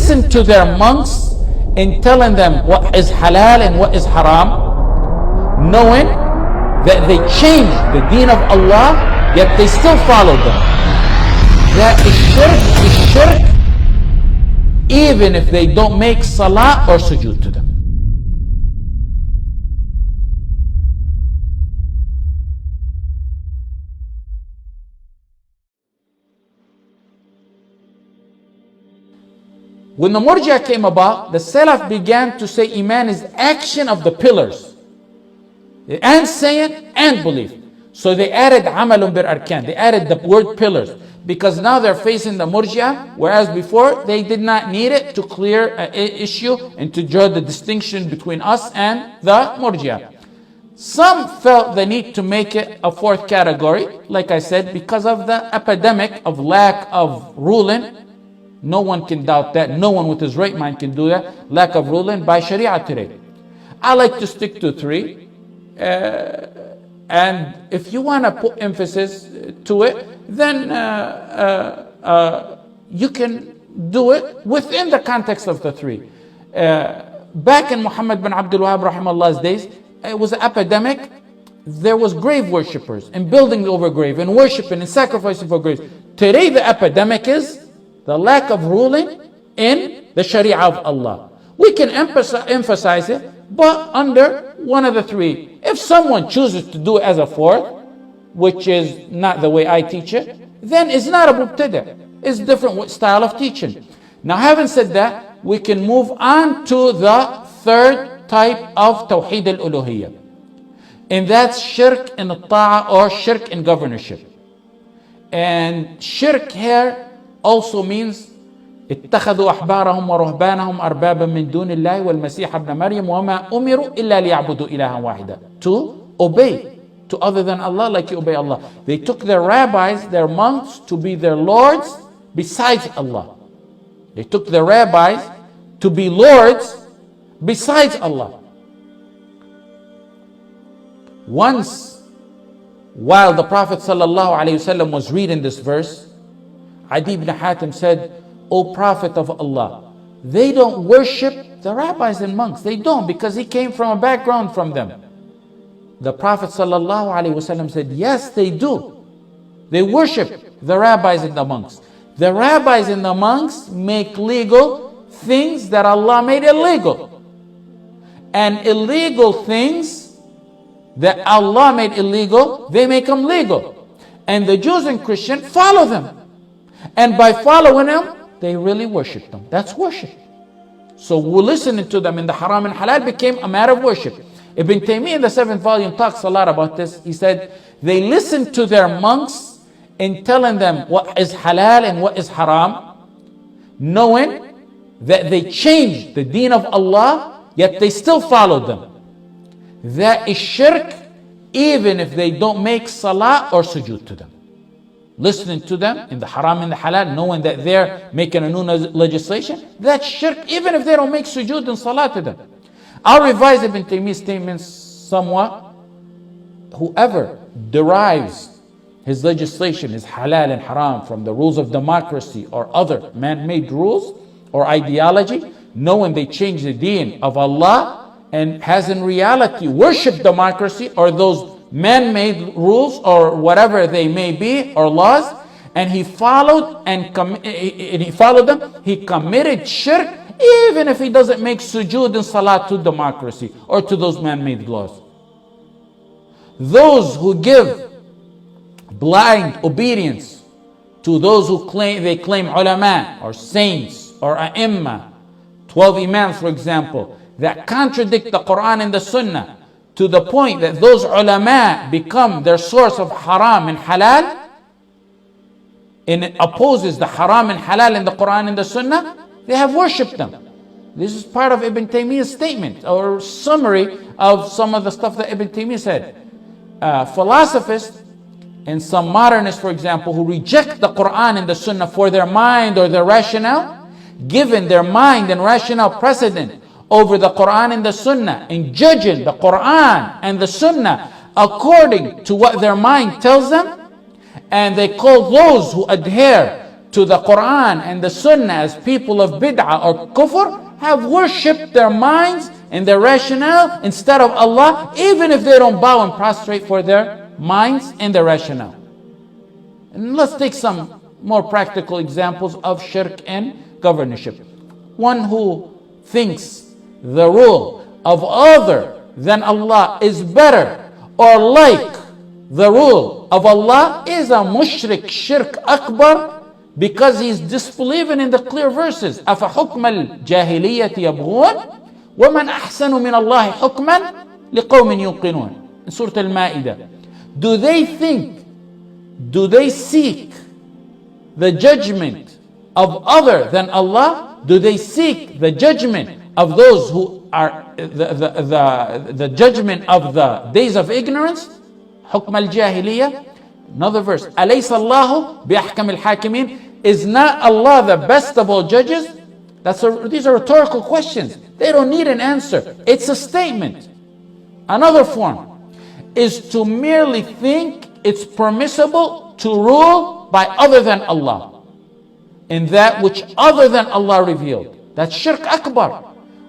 listen to their monks in telling them what is halal and what is haram, knowing that they changed the deen of Allah, yet they still follow them. That is shirk, even if they don't make salah or sujood to them. When the Murji'ah came about, the Salaf began to say Iman is action of the pillars, and saying and belief. So they added Amalun bil Arkan, they added the word pillars, because now they're facing the Murji'ah, whereas before they did not need it to clear an issue and to draw the distinction between us and the Murji'ah. Some felt the need to make it a fourth category, like I said, because of the epidemic of lack of ruling. No one can doubt that. No one with his right mind can do that. Lack of ruling by Sharia today. I like to stick to three. And if you want to put emphasis to it, then you can do it within the context of the three. Back in Muhammad bin Abdul Wahab rahimahulah's days, it was an epidemic. There was grave worshippers and building over grave and worshiping and sacrificing for graves. Today the epidemic is the lack of ruling in the Sharia of Allah. We can emphasize it, but under one of the three. If someone chooses to do it as a fourth, which is not the way I teach it, then it's not a mubtada'. It's different style of teaching. Now, having said that, we can move on to the third type of Tawheed al-Uluhiyyah. And that's shirk in ta'a or shirk in governorship. And shirk here also means اتخذوا أحبارهم ورهبانهم أربابا من دون الله والمسيح ابن مريم وما أمروا إلا ليعبدوا إلها واحدا. To obey to other than Allah like you obey Allah. They took their rabbis, their monks, to be their lords besides Allah. They took their rabbis to be lords besides Allah. Once, while the Prophet ﷺ was reading this verse, Adi ibn Hatim said, O Prophet of Allah, they don't worship the rabbis and monks. They don't, because he came from a background from them. The Prophet ﷺ said, yes, they do. They worship the rabbis and the monks. The rabbis and the monks make legal things that Allah made illegal. And illegal things that Allah made illegal, they make them legal. And the Jews and Christians follow them. And by following them, they really worship them. That's worship. So listening to them in the haram and halal became a matter of worship. Ibn Taymiyyah in the 7th volume talks a lot about this. He said, they listened to their monks in telling them what is halal and what is haram, knowing that they changed the deen of Allah, yet they still followed them. That is shirk, even if they don't make salah or sujood to them. Listening to them in the haram and the halal, knowing that they're making a new legislation, that's shirk, even if they don't make sujood and salah to them. I'll revise Ibn Taymiyyah's statements somewhat. Whoever derives his legislation, his halal and haram, from the rules of democracy or other man-made rules or ideology, knowing they change the deen of Allah and has in reality worshipped democracy or those man-made rules or whatever they may be or laws, and he followed them, he committed shirk, even if he doesn't make sujood and salah to democracy or to those man-made laws. Those who give blind obedience to those who claim ulama or saints or a'imma, 12 imams for example, that contradict the Quran and the Sunnah, to the point that those ulama become their source of haram and halal, and it opposes the haram and halal in the Quran and the Sunnah, they have worshipped them. This is part of Ibn Taymiyyah's statement or summary of some of the stuff that Ibn Taymiyyah said. Philosophers and some modernists, for example, who reject the Quran and the Sunnah for their mind or their rationale, given their mind and rationale precedent over the Quran and the Sunnah, and judging the Quran and the Sunnah according to what their mind tells them, and they call those who adhere to the Quran and the Sunnah as people of bid'ah or kufr have worshipped their minds and their rationale instead of Allah, even if they don't bow and prostrate for their minds and their rationale. And let's take some more practical examples of shirk and governorship. One who thinks the rule of other than Allah is better or like the rule of Allah is a mushrik, shirk akbar, because he's disbelieving in the clear verses. أَفَحُكْمَ الْجَاهِلِيَّةِ يَبْغُونَ وَمَنْ أَحْسَنُ مِنَ اللَّهِ حُكْمًا لِقَوْمٍ يُوقِنُونَ. In Surah Al-Ma'idah. Do they seek the judgment of other than Allah? Do they seek the judgment of those who are the judgment of the days of ignorance? حكم الجاهلية. Another verse. أليس الله بأحكم الحاكمين. Is not Allah the best of all judges? These are rhetorical questions. They don't need an answer. It's a statement. Another form is to merely think it's permissible to rule by other than Allah in that which other than Allah revealed. That's shirk akbar.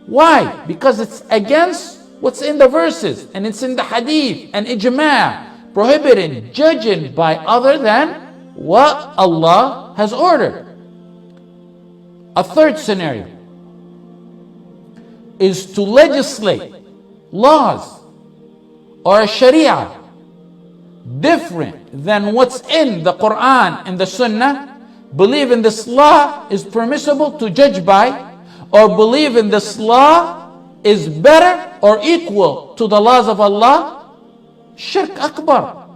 Why? Because it's against what's in the verses, and it's in the hadith and ijma', prohibiting judging by other than what Allah has ordered. A third scenario is to legislate laws or a sharia different than what's in the Quran and the Sunnah, believe in this law is permissible to judge by, or believe in this law is better or equal to the laws of Allah. Shirk akbar.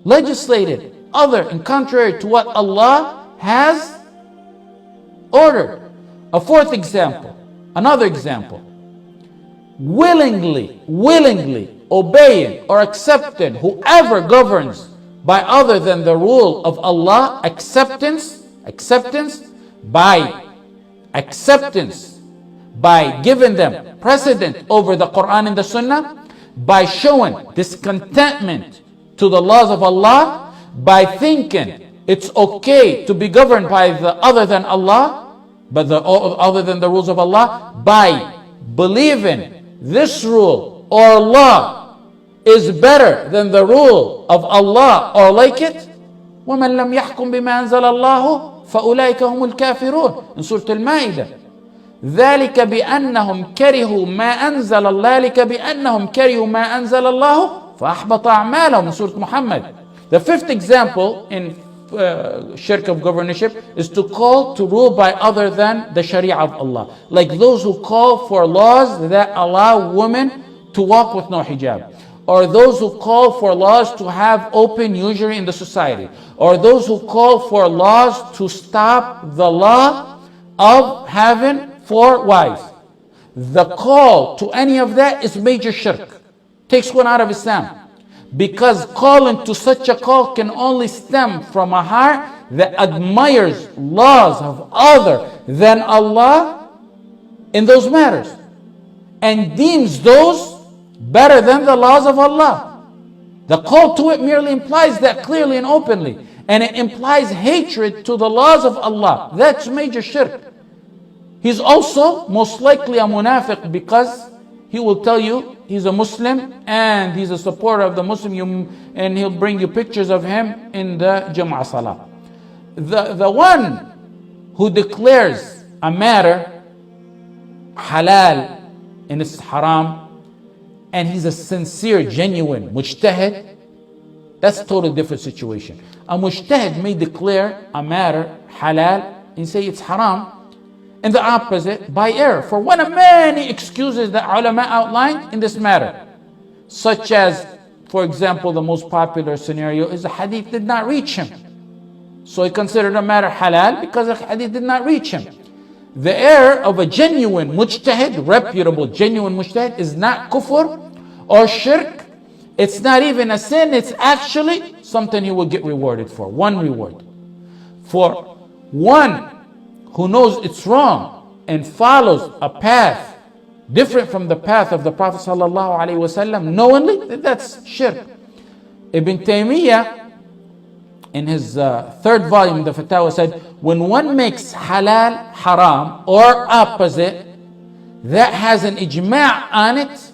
Legislated other and contrary to what Allah has ordered. A fourth example, another example, willingly obeying or accepting whoever governs by other than the rule of Allah, acceptance by giving them precedent over the Quran and the Sunnah, by showing discontentment to the laws of Allah, by thinking it's okay to be governed by the other than Allah, but the other than the rules of Allah, by believing this rule or law is better than the rule of Allah or like it. وَمَنْ لَمْ يَحْكُمْ بِمَا أَنزَلَ اللَّهُ فَأُولَٰئِكَ هُمُ الْكَافِرُونَ. In Surah Al-Ma'idah. ذَلِكَ بِأَنَّهُمْ كَرِهُوا مَا أَنزَلَ اللَّهُ ذَلِكَ بِأَنَّهُمْ كَرِهُوا مَا أَنزَلَ اللَّهُ فَأَحْبَطَ أَعْمَالَهُم. In Surah Muhammad. The fifth example in shirk of governorship is to call to rule by other than the sharia of Allah, like those who call for laws that allow women to walk with no hijab, or those who call for laws to have open usury in the society, or those who call for laws to stop the law of having 4 wives. The call to any of that is major shirk, takes one out of Islam. Because calling to such a call can only stem from a heart that admires laws of other than Allah in those matters and deems those better than the laws of Allah. The call to it merely implies that clearly and openly, and it implies hatred to the laws of Allah. That's major shirk. He's also most likely a munafiq, because he will tell you he's a Muslim and he's a supporter of the Muslim, and he'll bring you pictures of him in the Jum'ah Salah. The one who declares a matter halal and it's haram, and he's a sincere, genuine mujtahid, that's a totally different situation. A mujtahid may declare a matter halal and say it's haram, and the opposite by error, for one of many excuses that ulama outlined in this matter, such as, for example, the most popular scenario is the hadith did not reach him, so he considered a matter halal because the hadith did not reach him. The error of a genuine mujtahid, reputable genuine mujtahid, is not kufr or shirk. It's not even a sin. It's actually something he will get rewarded for. One reward. For one who knows it's wrong and follows a path different from the path of the Prophet ﷺ knowingly, that's shirk. Ibn Taymiyyah, in his third volume, the Fatawa, said, when one makes halal haram or opposite, that has an ijma' on it,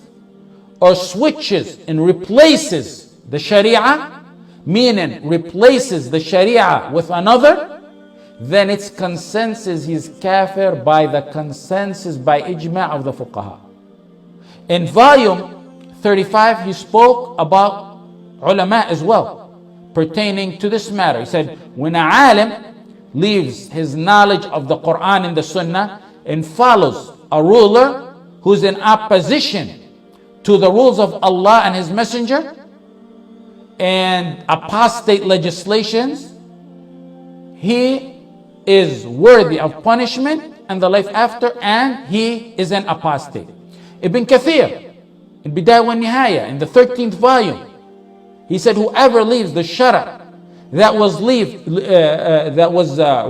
or switches and replaces the sharia, meaning replaces the sharia with another, then it's consensus he's kafir by the consensus, by ijma' of the fuqaha. In volume 35, he spoke about ulama as well, pertaining to this matter. He said, when a alim leaves his knowledge of the Quran and the Sunnah and follows a ruler who's in opposition to the rules of Allah and His Messenger and apostate legislations, he is worthy of punishment and the life after, and he is an apostate. Ibn Kathir, in Bidayah wa Nihaya, in the 13th volume, he said, whoever leaves the shara that was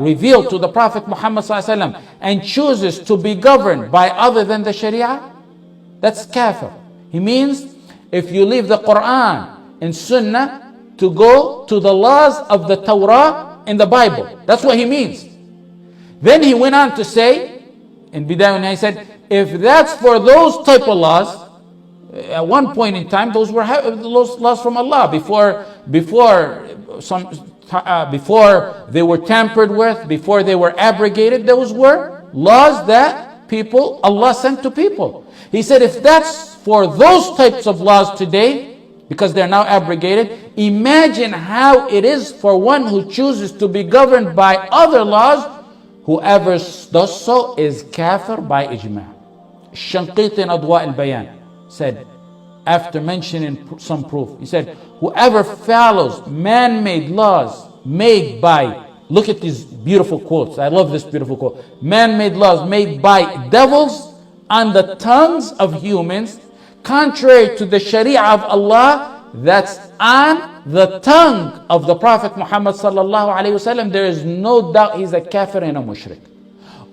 revealed to the Prophet Muhammad ﷺ and chooses to be governed by other than the sharia, that's kafir. He means if you leave the Quran and Sunnah to go to the laws of the Torah in the Bible. That's what he means. Then he went on to say, in Bidayah, he said, if that's for those type of laws, at one point in time, those were laws from Allah before they were tampered with, before they were abrogated. Those were laws that Allah sent to people. He said, if that's for those types of laws today, because they're now abrogated, imagine how it is for one who chooses to be governed by other laws. Whoever does so is kafir by ijma'. Shanqiti in Adwa al-Bayan said, after mentioning some proof, he said, whoever follows man-made laws made by, look at these beautiful quotes, I love this beautiful quote, man-made laws made by devils on the tongues of humans, contrary to the sharia of Allah, that's on the tongue of the Prophet Muhammad sallallahu alaihi wasallam, there is no doubt he's a kafir and a mushrik.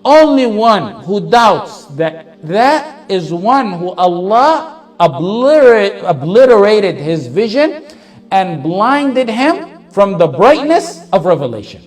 Only one who doubts that is one who Allah obliterated his vision and blinded him from the brightness of revelation.